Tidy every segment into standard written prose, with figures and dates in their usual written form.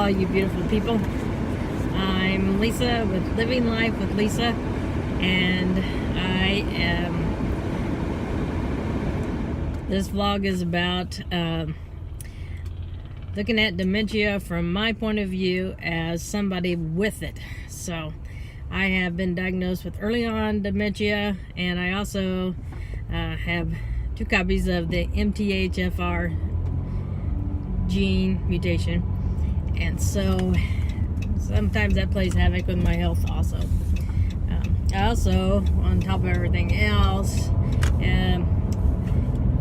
all you beautiful people. I'm Lisa with Living Life with Lisa, and this vlog is about looking at dementia from my point of view as somebody with it. So I have been diagnosed with early on dementia, and I also have 2 copies of the MTHFR gene mutation, and so sometimes that plays havoc with my health also. I also, on top of everything else,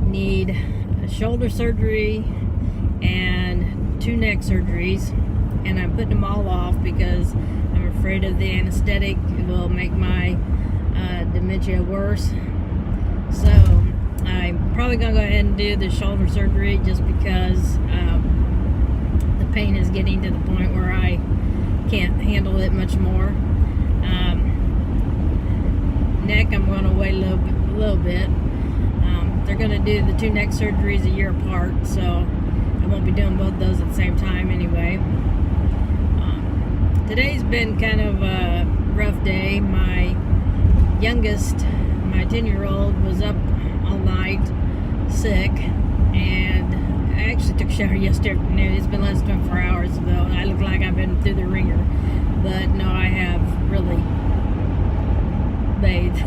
need a shoulder surgery and 2 neck surgeries, and I'm putting them all off because I'm afraid of the anesthetic will make my dementia worse. So I'm probably gonna go ahead and do the shoulder surgery just because the pain is getting to the point where I can't handle it much more. Neck, I'm going to wait a little bit. They're going to do the 2 neck surgeries a year apart, so I won't be doing both those at the same time anyway. Today's been kind of a rough day. My youngest, my 10-year-old, was up all night sick, and I actually took a shower yesterday afternoon. It's been less than 24 hours though. I look like I've been through the ringer, but no, I have really bathed.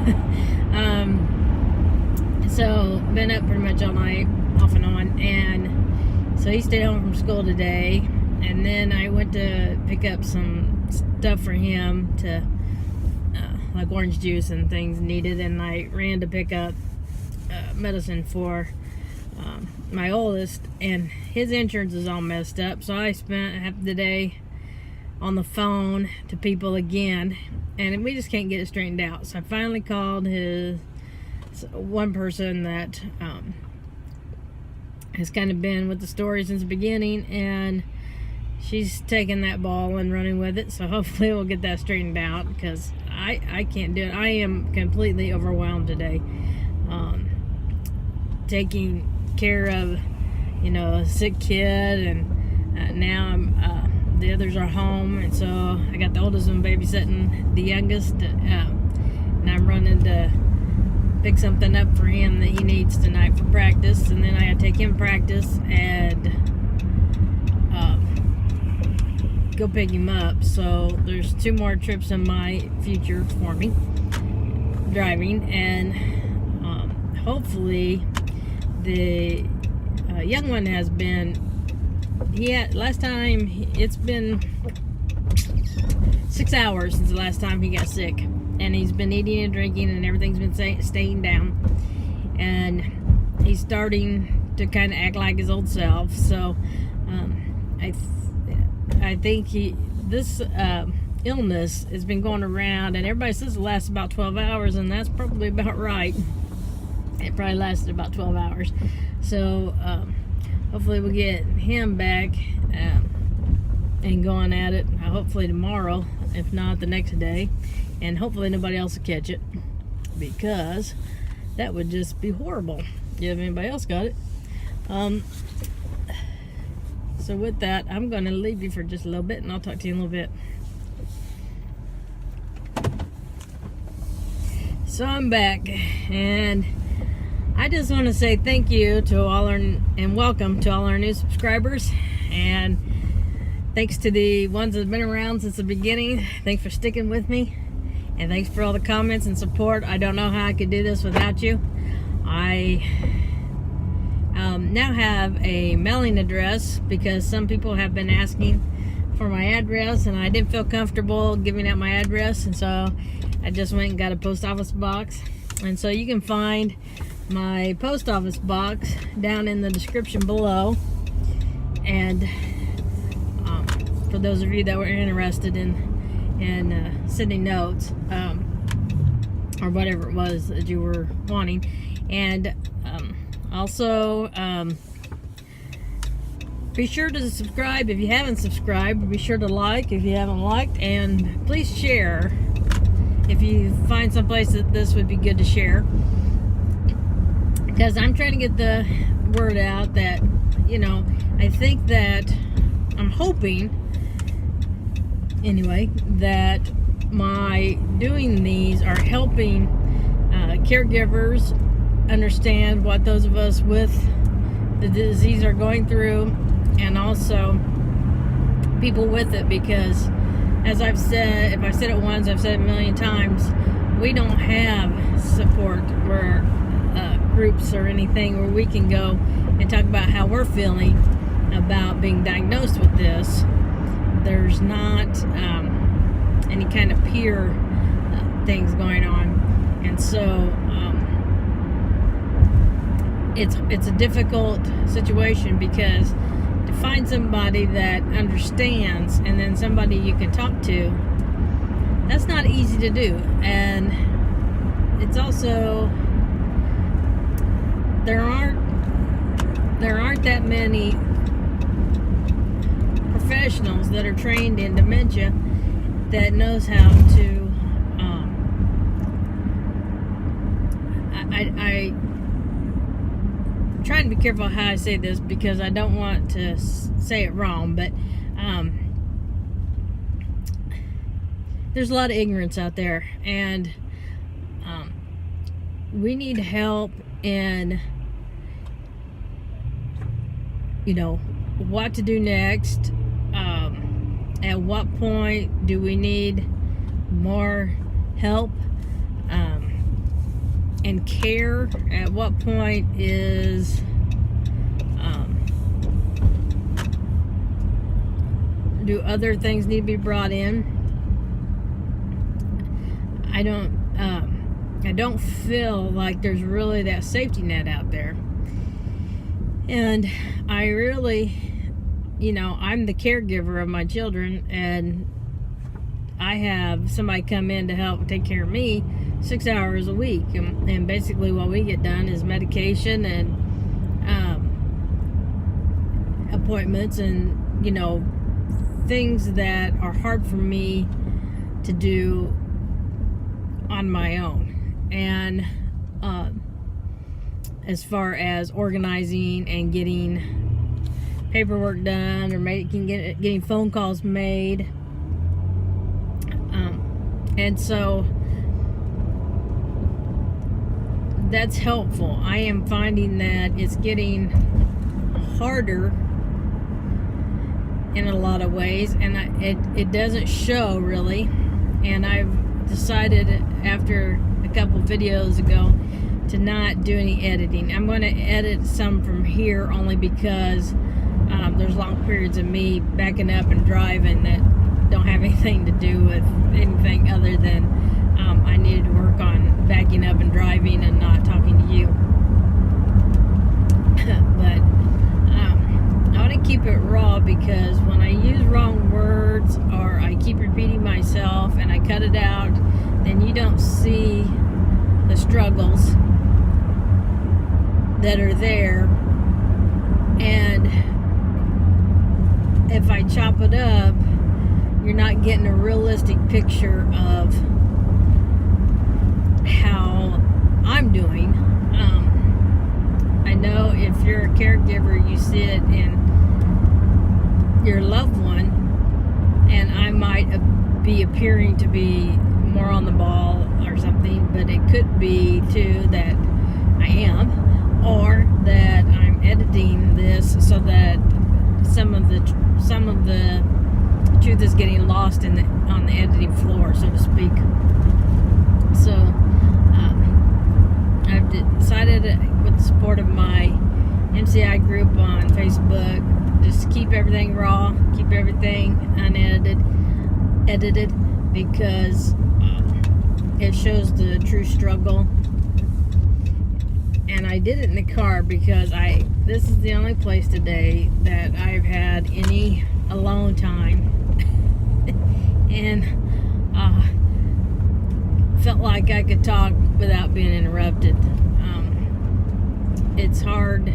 So been up pretty much all night, off and on, and so he stayed home from school today, and then I went to pick up some stuff for him to like orange juice and things needed, and I ran to pick up medicine for my oldest, and his insurance is all messed up, so I spent half the day on the phone to people again, and we just can't get it straightened out. So I finally called one person that has kind of been with the story since the beginning, and she's taking that ball and running with it, so hopefully we'll get that straightened out, because I can't do it. I am completely overwhelmed today, taking care of a sick kid, and now I'm the others are home, and so I got the oldest one babysitting the youngest, and I'm running to pick something up for him that he needs tonight for practice, and then I gotta take him to practice and go pick him up. So there's 2 more trips in my future for me driving, and hopefully the young one has been, last time, it's been 6 hours since the last time he got sick, and he's been eating and drinking, and everything's been staying down, and he's starting to kind of act like his old self. So I think this illness has been going around, and everybody says it lasts about 12 hours, and that's probably about right. It probably lasted about 12 hours. So hopefully we'll get him back and going at it, hopefully tomorrow, if not the next day, and hopefully nobody else will catch it, because that would just be horrible if anybody else got it. So with that, I'm going to leave you for just a little bit, and I'll talk to you in a little bit. So I'm back, and I just want to say thank you to all and welcome to all our new subscribers, and thanks to the ones that have been around since the beginning. Thanks for sticking with me, and thanks for all the comments and support. I don't know how I could do this without you. I now have a mailing address because some people have been asking for my address, and I didn't feel comfortable giving out my address, and so I just went and got a post office box. And so you can find my post office box down in the description below, and for those of you that were interested in sending notes or whatever it was that you were wanting, and also be sure to subscribe if you haven't subscribed. Be sure to like if you haven't liked, and please share if you find someplace that this would be good to share, because I'm trying to get the word out that, I think that I'm hoping anyway, that my doing these are helping caregivers understand what those of us with the disease are going through, and also people with it, because as I've said, if I've said it once, I've said it a million times, we don't have support where groups or anything where we can go and talk about how we're feeling about being diagnosed with this. There's not any kind of peer things going on, and so it's a difficult situation, because to find somebody that understands and then somebody you can talk to, that's not easy to do. And it's also, there aren't that many professionals that are trained in dementia that knows how to I'm trying to be careful how I say this, because I don't want to say it wrong, but there's a lot of ignorance out there, and we need help in, what to do next. At what point do we need more help and care? At what point is do other things need to be brought in? I don't feel like there's really that safety net out there. And I really, I'm the caregiver of my children, and I have somebody come in to help take care of me 6 hours a week. And basically what we get done is medication and appointments and, things that are hard for me to do on my own. And as far as organizing and getting paperwork done, or getting phone calls made, and so that's helpful. I am finding that it's getting harder in a lot of ways, and it doesn't show really. And I've decided after a couple videos ago to not do any editing. I'm going to edit some from here only because there's long periods of me backing up and driving that don't have anything to do with anything other than I needed to work on backing up and driving and not talking to you. But I want to keep it raw, because when I use wrong words or I keep repeating myself and I cut it out, then you don't see the struggles that are there. And if I chop it up, you're not getting a realistic picture of how I'm doing. I know if you're a caregiver, you see it in your loved one, and I might be appearing to be more on the ball or something, but it could be too that I am, or that I'm editing this so that some of the truth is getting lost on the editing floor, so to speak. So I've decided, with the support of my MCI group on Facebook, just keep everything raw, keep everything edited, because it shows the true struggle. And I did it in the car because this is the only place today that I've had any alone time, and felt like I could talk without being interrupted. It's hard.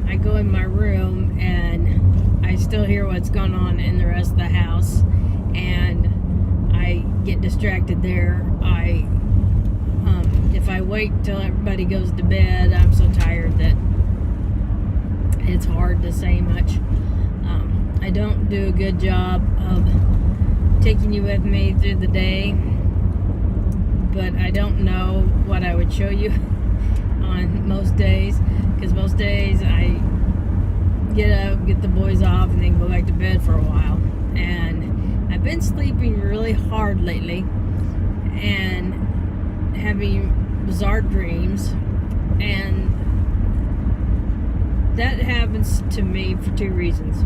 I go in my room and I still hear what's going on in the rest of the house, and I get distracted there. If I wait till everybody goes to bed, I'm so tired that it's hard to say much. I don't do a good job of taking you with me through the day, but I don't know what I would show you on most days, because most days I get up, get the boys off, and then go back to bed for a while. And I've been sleeping really hard lately and having bizarre dreams, and that happens to me for two reasons.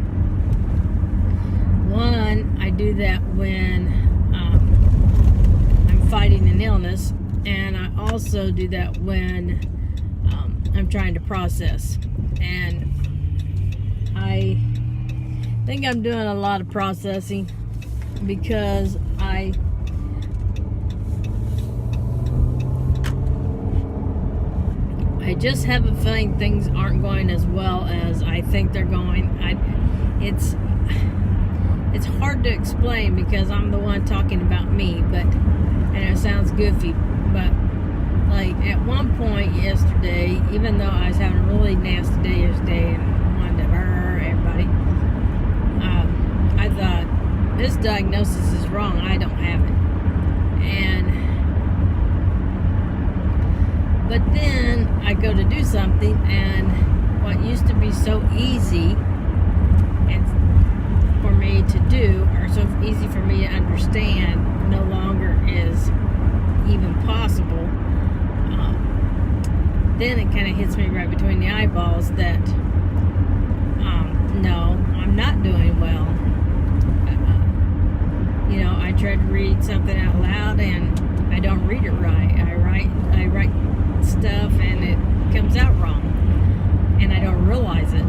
One, I do that when I'm fighting an illness, and I also do that when I'm trying to process. And I think I'm doing a lot of processing because I just have a feeling things aren't going as well as I think they're going. It's hard to explain because I'm the one talking about me, and it sounds goofy, but like at one point yesterday, even though I was having a really nasty day yesterday and wanted to everybody, I thought, this diagnosis is wrong, I don't have it. But then I go to do something, and what used to be so easy for me to do, or so easy for me to understand, no longer is even possible. Then it kind of hits me right between the eyeballs that no, I'm not doing well. I try to read something out loud and I don't read it right. I write stuff and it comes out wrong, and I don't realize it.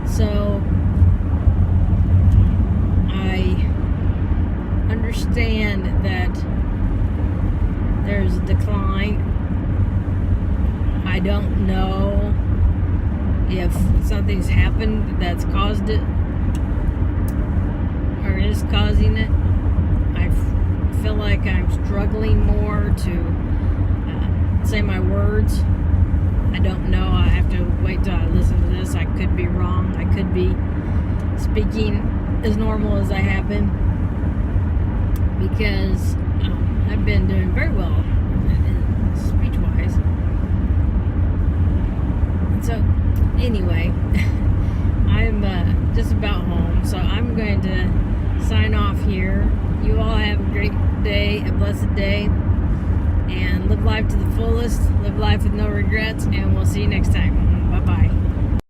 So I understand that there's a decline. I don't know if something's happened that's caused it or is causing it. I feel like I'm struggling more to say my words. I don't know. I have to wait till I listen to this. I could be wrong. I could be speaking as normal as I have been, because I've been doing very well speech-wise. So anyway, I'm just about home, so I'm going to sign off here. You all have a great day, a blessed day, and live life to the fullest, live life with no regrets, and we'll see you next time. Bye-bye.